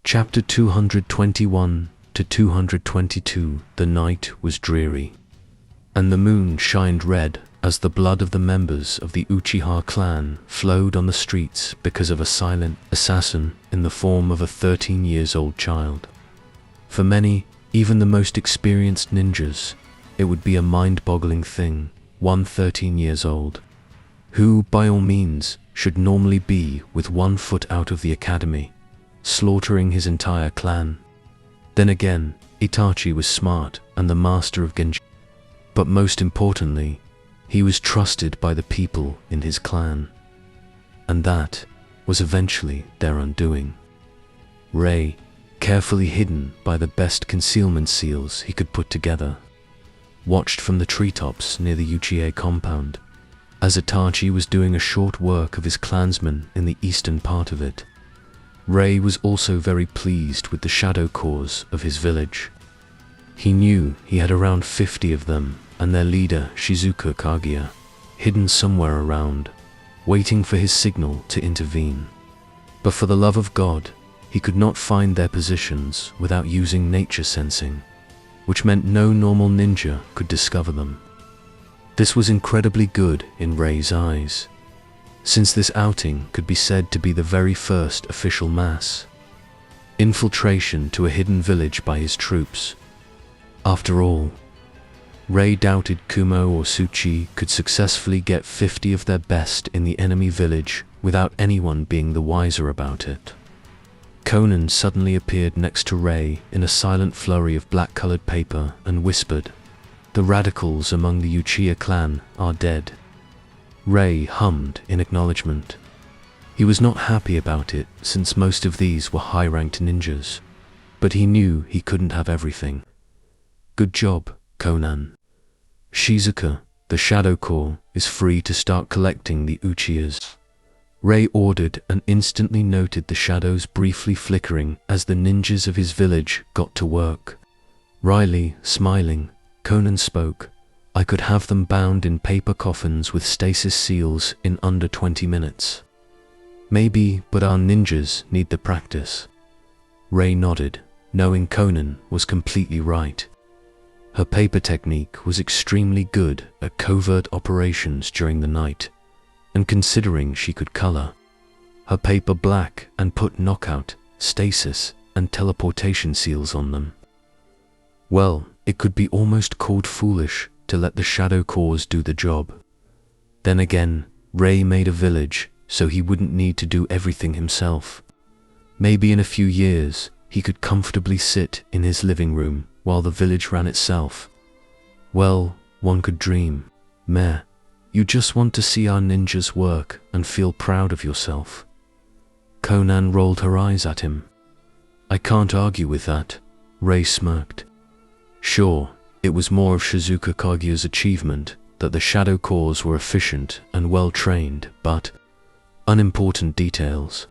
Chapter 221 to 222. The night was dreary, and the moon shined red as the blood of the members of the Uchiha clan flowed on the streets because of a silent assassin in the form of a 13-year-old child. For many, even the most experienced ninjas, it would be a mind-boggling thing, one 13 years old, who, by all means, should normally be with 1 foot out of the academy, slaughtering his entire clan. Then again, Itachi was smart and the master of Genji. But most importantly, he was trusted by the people in his clan. And that was eventually their undoing. Rei, carefully hidden by the best concealment seals he could put together, watched from the treetops near the Uchiha compound, as Itachi was doing a short work of his clansmen in the eastern part of it. Rei was also very pleased with the shadow cores of his village. He knew he had around 50 of them, and their leader, Shizuka Kaguya, hidden somewhere around, waiting for his signal to intervene. But for the love of God, he could not find their positions without using nature sensing, which meant no normal ninja could discover them. This was incredibly good in Rei's eyes, since this outing could be said to be the very first official mass infiltration to a hidden village by his troops. After all, Rei doubted Kumo or Tsuchi could successfully get 50 of their best in the enemy village without anyone being the wiser about it. Conan suddenly appeared next to Rei in a silent flurry of black-colored paper and whispered, "The radicals among the Uchiha clan are dead." Rei hummed in acknowledgement. He was not happy about it since most of these were high-ranked ninjas, but he knew he couldn't have everything. "Good job, Conan. Shizuka, the Shadow Corps, is free to start collecting the Uchihas," Rei ordered, and instantly noted the shadows briefly flickering as the ninjas of his village got to work. Wryly smiling, Conan spoke, "I could have them bound in paper coffins with stasis seals in under 20 minutes. Maybe, but our ninjas need the practice." Rei nodded, knowing Conan was completely right. Her paper technique was extremely good at covert operations during the night, and considering she could color her paper black and put knockout, stasis, and teleportation seals on them, well, it could be almost called foolish to let the Shadow Corps do the job. Then again, Rei made a village so he wouldn't need to do everything himself. Maybe in a few years, he could comfortably sit in his living room while the village ran itself. Well, one could dream. Meh, you just want to see our ninjas work and feel proud of yourself. Conan rolled her eyes at him. "I can't argue with that," Rei smirked. Sure, it was more of Shizuka Kaguya's achievement that the Shadow Corps were efficient and well-trained, but unimportant details.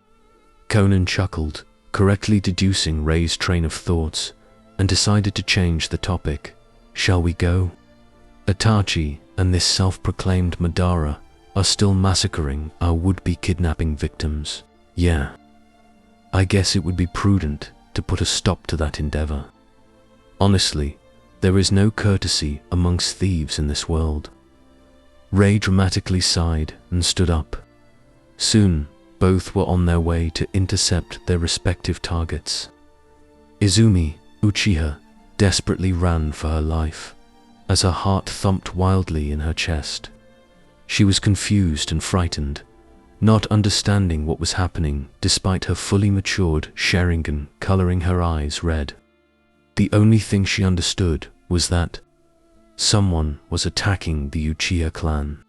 Conan chuckled, correctly deducing Rei's train of thoughts, and decided to change the topic. "Shall we go? Itachi and this self-proclaimed Madara are still massacring our would-be kidnapping victims. Yeah. I guess it would be prudent to put a stop to that endeavor. Honestly, there is no courtesy amongst thieves in this world." Rei dramatically sighed and stood up. Soon, both were on their way to intercept their respective targets. Izumi, Uchiha, desperately ran for her life, as her heart thumped wildly in her chest. She was confused and frightened, not understanding what was happening despite her fully matured Sharingan coloring her eyes red. The only thing she understood was that someone was attacking the Uchiha clan.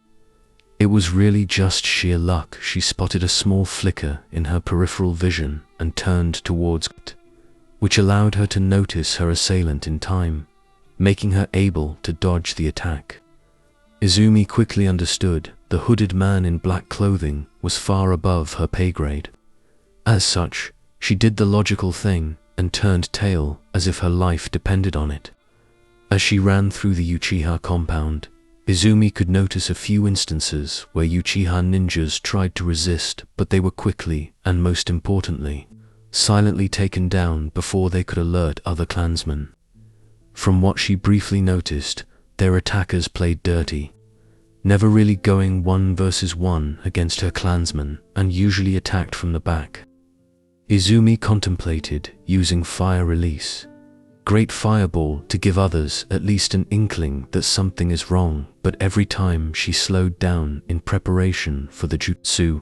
It was really just sheer luck she spotted a small flicker in her peripheral vision and turned towards it, which allowed her to notice her assailant in time, making her able to dodge the attack. Izumi quickly understood the hooded man in black clothing was far above her pay grade. As such, she did the logical thing and turned tail as if her life depended on it. As she ran through the Uchiha compound, Izumi could notice a few instances where Uchiha ninjas tried to resist, but they were quickly, and most importantly, silently taken down before they could alert other clansmen. From what she briefly noticed, their attackers played dirty, never really going 1 versus 1 against her clansmen, and usually attacked from the back. Izumi contemplated using fire release. Great fireball to give others at least an inkling that something is wrong, but every time she slowed down in preparation for the jutsu,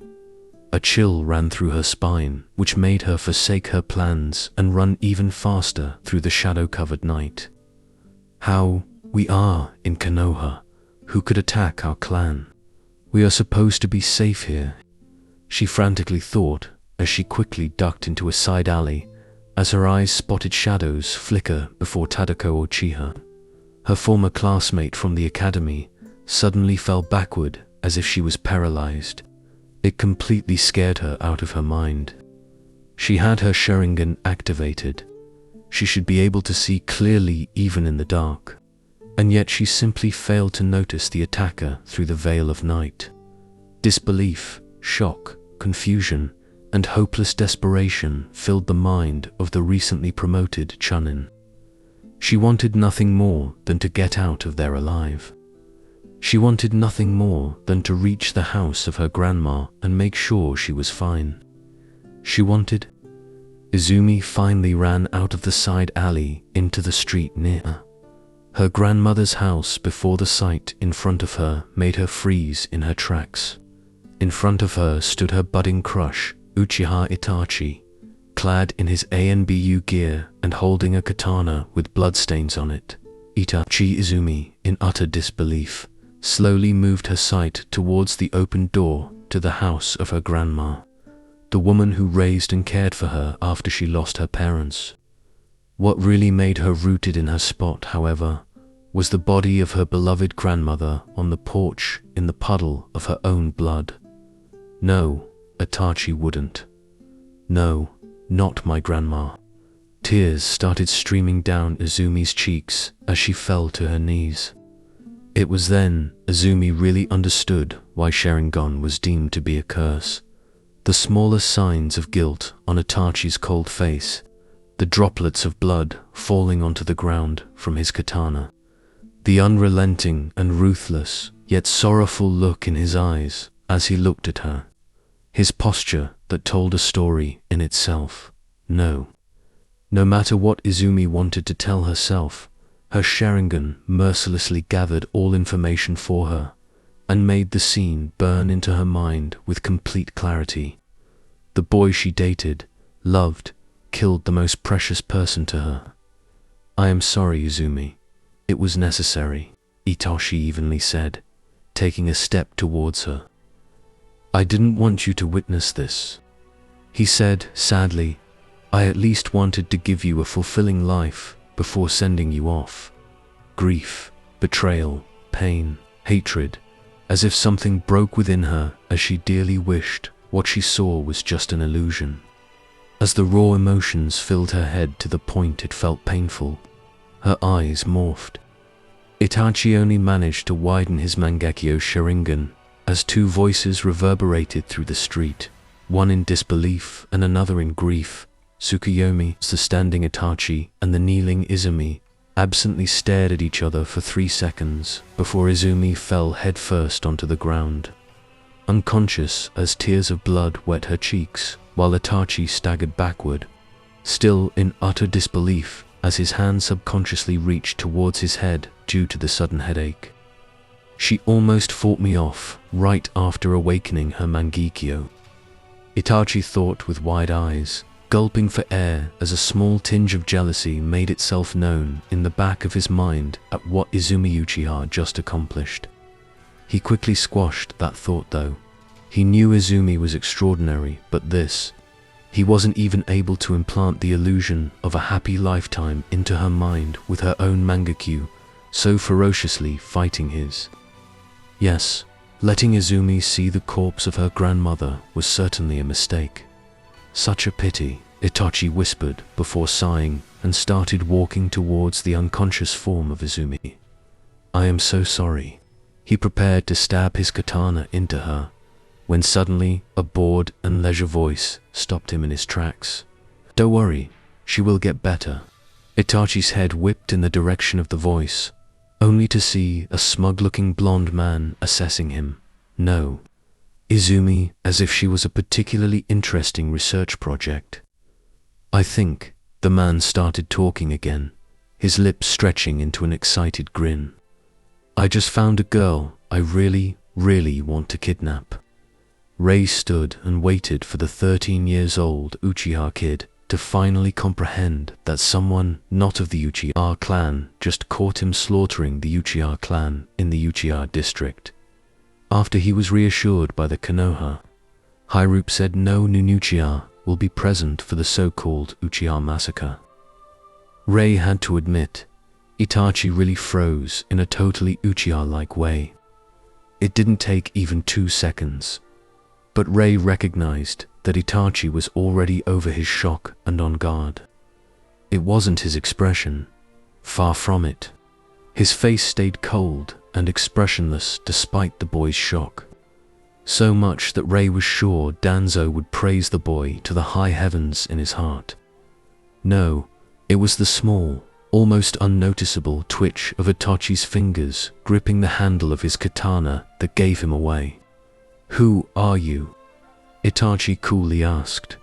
a chill ran through her spine, which made her forsake her plans and run even faster through the shadow-covered night. How we are in Konoha. Who could attack our clan? We are supposed to be safe here, she frantically thought as she quickly ducked into a side alley as her eyes spotted shadows flicker before Tadako Uchiha. Her former classmate from the academy suddenly fell backward as if she was paralyzed. It completely scared her out of her mind. She had her Sharingan activated. She should be able to see clearly even in the dark, and yet she simply failed to notice the attacker through the veil of night. Disbelief, shock, confusion, and hopeless desperation filled the mind of the recently promoted Chunin. She wanted nothing more than to get out of there alive. She wanted nothing more than to reach the house of her grandma and make sure she was fine. She wanted... Izumi finally ran out of the side alley into the street near her grandmother's house before the sight in front of her made her freeze in her tracks. In front of her stood her budding crush, Uchiha Itachi, clad in his ANBU gear and holding a katana with bloodstains on it. Itachi Izumi, in utter disbelief, slowly moved her sight towards the open door to the house of her grandma, the woman who raised and cared for her after she lost her parents. What really made her rooted in her spot, however, was the body of her beloved grandmother on the porch in the puddle of her own blood. No, Itachi wouldn't. No, not my grandma. Tears started streaming down Izumi's cheeks as she fell to her knees. It was then Izumi really understood why Sharingan was deemed to be a curse. The smallest signs of guilt on Itachi's cold face, the droplets of blood falling onto the ground from his katana, the unrelenting and ruthless yet sorrowful look in his eyes as he looked at her, his posture that told a story in itself. No matter what Izumi wanted to tell herself, her Sharingan mercilessly gathered all information for her and made the scene burn into her mind with complete clarity. The boy she dated, loved, killed the most precious person to her. I am sorry, Izumi. It was necessary, Itachi evenly said, taking a step towards her. I didn't want you to witness this, he said sadly. I at least wanted to give you a fulfilling life before sending you off. Grief, betrayal, pain, hatred, as if something broke within her as she dearly wished what she saw was just an illusion. As the raw emotions filled her head to the point it felt painful, her eyes morphed. Itachi only managed to widen his Mangekyo Sharingan as two voices reverberated through the street, one in disbelief and another in grief. Tsukuyomi, the standing Itachi, and the kneeling Izumi absently stared at each other for 3 seconds before Izumi fell headfirst onto the ground, unconscious as tears of blood wet her cheeks, while Itachi staggered backward, still in utter disbelief as his hand subconsciously reached towards his head due to the sudden headache. She almost fought me off right after awakening her Mangekyo, Itachi thought with wide eyes, gulping for air as a small tinge of jealousy made itself known in the back of his mind at what Izumi Uchiha just accomplished. He quickly squashed that thought though. He knew Izumi was extraordinary, but this, he wasn't even able to implant the illusion of a happy lifetime into her mind with her own Mangekyo so ferociously fighting his. Yes, letting Izumi see the corpse of her grandmother was certainly a mistake. Such a pity, Itachi whispered before sighing and started walking towards the unconscious form of Izumi. I am so sorry. He prepared to stab his katana into her, when suddenly a bored and leisure voice stopped him in his tracks. Don't worry, she will get better. Itachi's head whipped in the direction of the voice, only to see a smug-looking blonde man assessing him. No. Izumi, as if she was a particularly interesting research project. I think, the man started talking again, his lips stretching into an excited grin. I just found a girl I really want to kidnap. Rei stood and waited for the 13-years-old Uchiha kid to finally comprehend that someone not of the Uchiha clan just caught him slaughtering the Uchiha clan in the Uchiha district. After he was reassured by the Konoha, Hyrup said no new Uchiha will be present for the so-called Uchiha massacre. Rei had to admit, Itachi really froze in a totally Uchiha-like way. It didn't take even 2 seconds. But Rei recognized that Itachi was already over his shock and on guard. It wasn't his expression. Far from it. His face stayed cold and expressionless despite the boy's shock. So much that Rei was sure Danzo would praise the boy to the high heavens in his heart. No, it was the small, almost unnoticeable twitch of Itachi's fingers gripping the handle of his katana that gave him away. "Who are you?" Itachi coolly asked,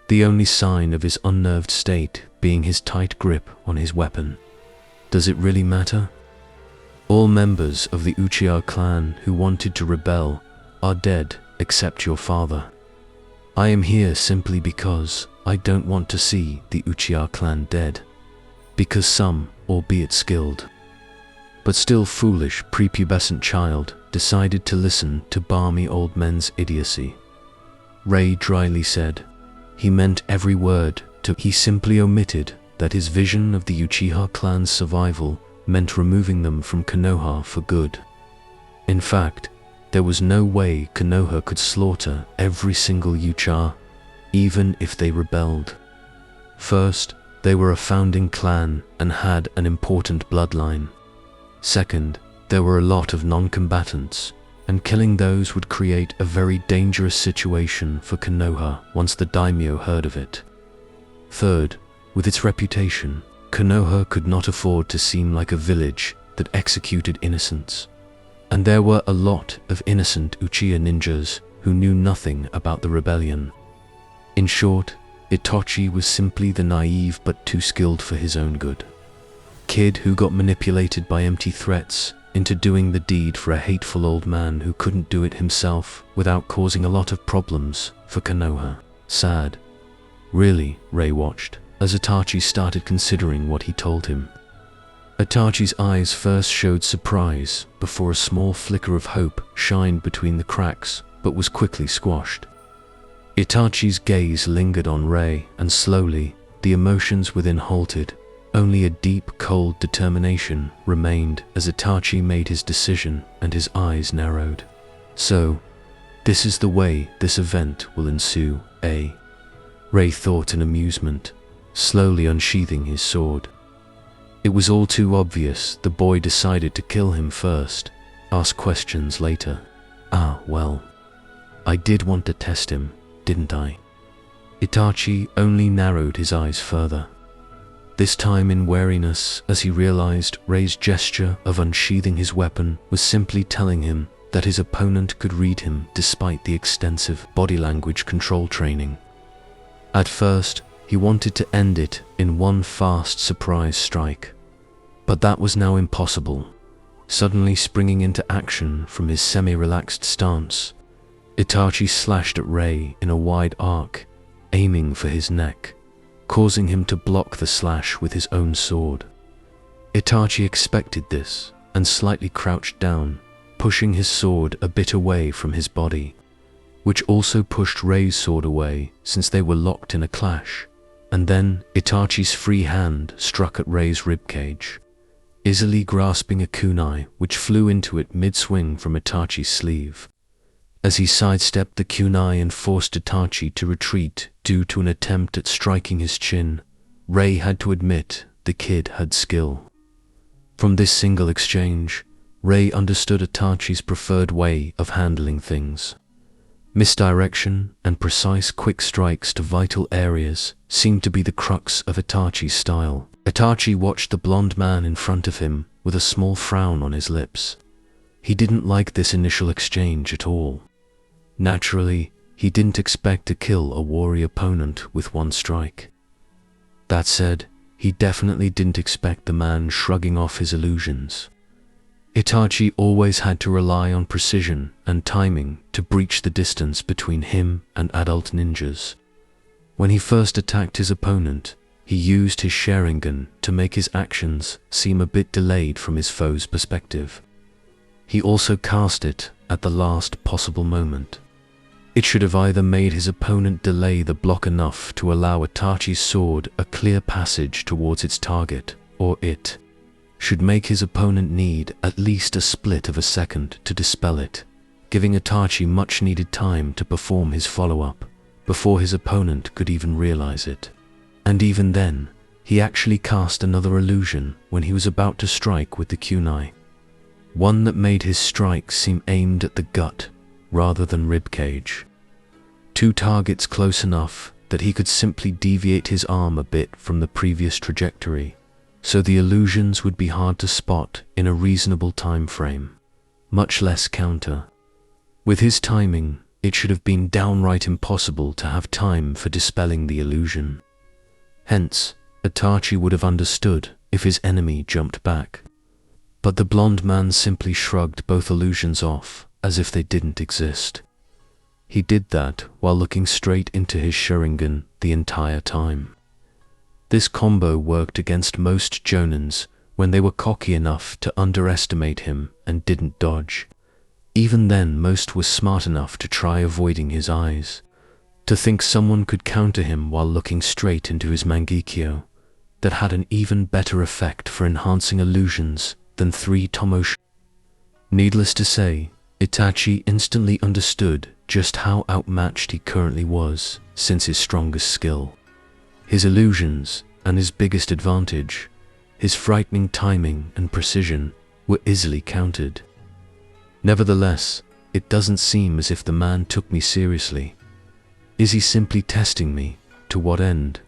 the only sign of his unnerved state being his tight grip on his weapon. Does it really matter? All members of the Uchiha clan who wanted to rebel are dead except your father. I am here simply because I don't want to see the Uchiha clan dead. Because some, albeit skilled, but still foolish prepubescent child decided to listen to balmy old men's idiocy. Rei dryly said, he meant every word to. He simply omitted that his vision of the Uchiha clan's survival meant removing them from Konoha for good. In fact, there was no way Konoha could slaughter every single Uchiha, even if they rebelled. First, they were a founding clan and had an important bloodline. Second, there were a lot of non-combatants, and killing those would create a very dangerous situation for Konoha once the daimyo heard of it. Third, with its reputation, Konoha could not afford to seem like a village that executed innocents. And there were a lot of innocent Uchiha ninjas who knew nothing about the rebellion. In short, Itachi was simply the naive but too skilled for his own good kid who got manipulated by empty threats into doing the deed for a hateful old man who couldn't do it himself without causing a lot of problems for Konoha. Sad. Really, Rei watched as Itachi started considering what he told him. Itachi's eyes first showed surprise before a small flicker of hope shined between the cracks but was quickly squashed. Itachi's gaze lingered on Rei and slowly, the emotions within halted. Only a deep, cold determination remained as Itachi made his decision and his eyes narrowed. So, this is the way this event will ensue, eh? Rei thought in amusement, slowly unsheathing his sword. It was all too obvious the boy decided to kill him first, ask questions later. Ah, well, I did want to test him, didn't I? Itachi only narrowed his eyes further. This time in wariness as he realized Rei's gesture of unsheathing his weapon was simply telling him that his opponent could read him despite the extensive body language control training. At first, he wanted to end it in one fast surprise strike, but that was now impossible. Suddenly springing into action from his semi-relaxed stance, Itachi slashed at Rei in a wide arc, aiming for his neck, causing him to block the slash with his own sword. Itachi expected this and slightly crouched down, pushing his sword a bit away from his body, which also pushed Rei's sword away since they were locked in a clash. And then Itachi's free hand struck at Rei's ribcage, easily grasping a kunai which flew into it mid-swing from Itachi's sleeve. As he sidestepped the kunai and forced Itachi to retreat due to an attempt at striking his chin, Rei had to admit the kid had skill. From this single exchange, Rei understood Itachi's preferred way of handling things. Misdirection and precise quick strikes to vital areas seemed to be the crux of Itachi's style. Itachi watched the blonde man in front of him with a small frown on his lips. He didn't like this initial exchange at all. Naturally, he didn't expect to kill a warrior opponent with one strike. That said, he definitely didn't expect the man shrugging off his illusions. Itachi always had to rely on precision and timing to breach the distance between him and adult ninjas. When he first attacked his opponent, he used his Sharingan to make his actions seem a bit delayed from his foe's perspective. He also cast it at the last possible moment. It should have either made his opponent delay the block enough to allow Itachi's sword a clear passage towards its target, or it should make his opponent need at least a split of a second to dispel it, giving Itachi much needed time to perform his follow-up before his opponent could even realize it. And even then, he actually cast another illusion when he was about to strike with the kunai, one that made his strike seem aimed at the gut rather than ribcage. Two targets close enough that he could simply deviate his arm a bit from the previous trajectory, so the illusions would be hard to spot in a reasonable time frame, much less counter. With his timing, it should have been downright impossible to have time for dispelling the illusion. Hence, Itachi would have understood if his enemy jumped back. But the blonde man simply shrugged both illusions off as if they didn't exist. He did that while looking straight into his Sharingan the entire time. This combo worked against most jonins when they were cocky enough to underestimate him and didn't dodge. Even then, most were smart enough to try avoiding his eyes. To think someone could counter him while looking straight into his Mangekyo, that had an even better effect for enhancing illusions than 3 Tomoshi. Needless to say, Itachi instantly understood just how outmatched he currently was since his strongest skill. His illusions and his biggest advantage, his frightening timing and precision, were easily countered. Nevertheless, it doesn't seem as if the man took me seriously. Is he simply testing me? To what end?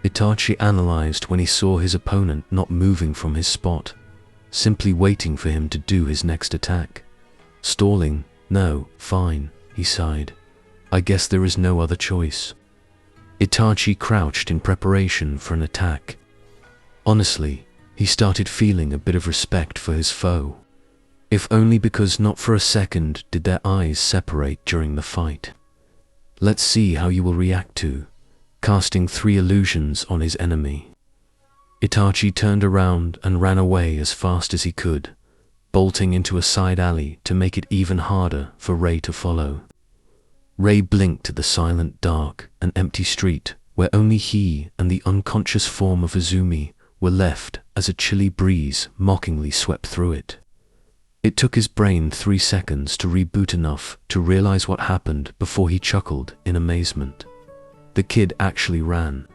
Itachi analyzed when he saw his opponent not moving from his spot, simply waiting for him to do his next attack. Stalling? No, fine, he sighed. I guess there is no other choice. Itachi crouched in preparation for an attack. Honestly, he started feeling a bit of respect for his foe, if only because not for a second did their eyes separate during the fight. Let's see how you will react to casting 3 illusions on his enemy. Itachi turned around and ran away as fast as he could, bolting into a side alley to make it even harder for Rei to follow. Rei blinked at the silent, dark, and empty street where only he and the unconscious form of Izumi were left as a chilly breeze mockingly swept through it. It took his brain 3 seconds to reboot enough to realize what happened before he chuckled in amazement. The kid actually ran.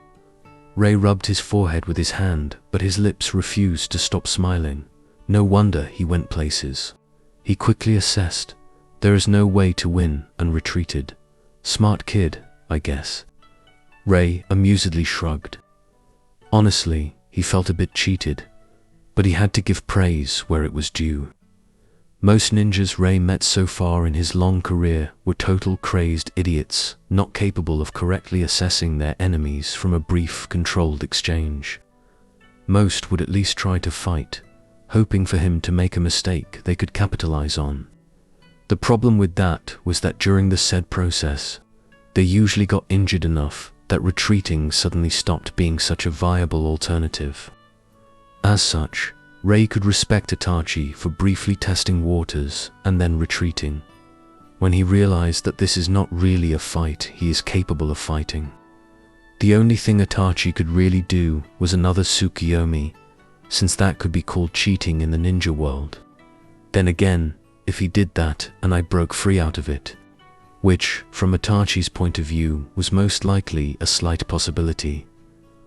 Rei rubbed his forehead with his hand, but his lips refused to stop smiling. No wonder he went places. He quickly assessed. There is no way to win, and retreated. Smart kid, I guess. Rei amusedly shrugged. Honestly, he felt a bit cheated, but he had to give praise where it was due. Most ninjas Rei met so far in his long career were total crazed idiots, not capable of correctly assessing their enemies from a brief, controlled exchange. Most would at least try to fight, hoping for him to make a mistake they could capitalize on. The problem with that was that during the said process, they usually got injured enough that retreating suddenly stopped being such a viable alternative. As such, Rei could respect Itachi for briefly testing waters and then retreating, when he realized that this is not really a fight he is capable of fighting. The only thing Itachi could really do was another Tsukiyomi, since that could be called cheating in the ninja world. Then again, if he did that and I broke free out of it, which, from Itachi's point of view, was most likely a slight possibility,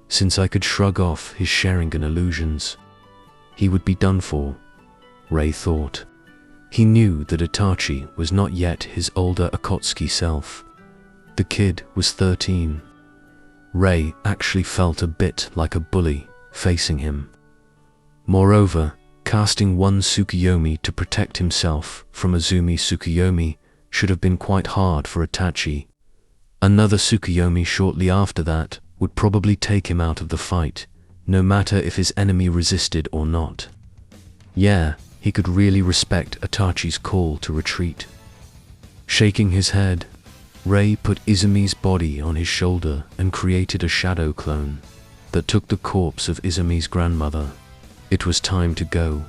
since I could shrug off his Sharingan illusions, he would be done for, Rei thought. He knew that Itachi was not yet his older Akatsuki self. The kid was 13. Rei actually felt a bit like a bully facing him. Moreover, casting one Tsukuyomi to protect himself from Azumi Tsukuyomi should have been quite hard for Itachi. Another Tsukuyomi shortly after that would probably take him out of the fight, no matter if his enemy resisted or not. Yeah, he could really respect Itachi's call to retreat. Shaking his head, Rei put Izumi's body on his shoulder and created a shadow clone that took the corpse of Izumi's grandmother. It was time to go.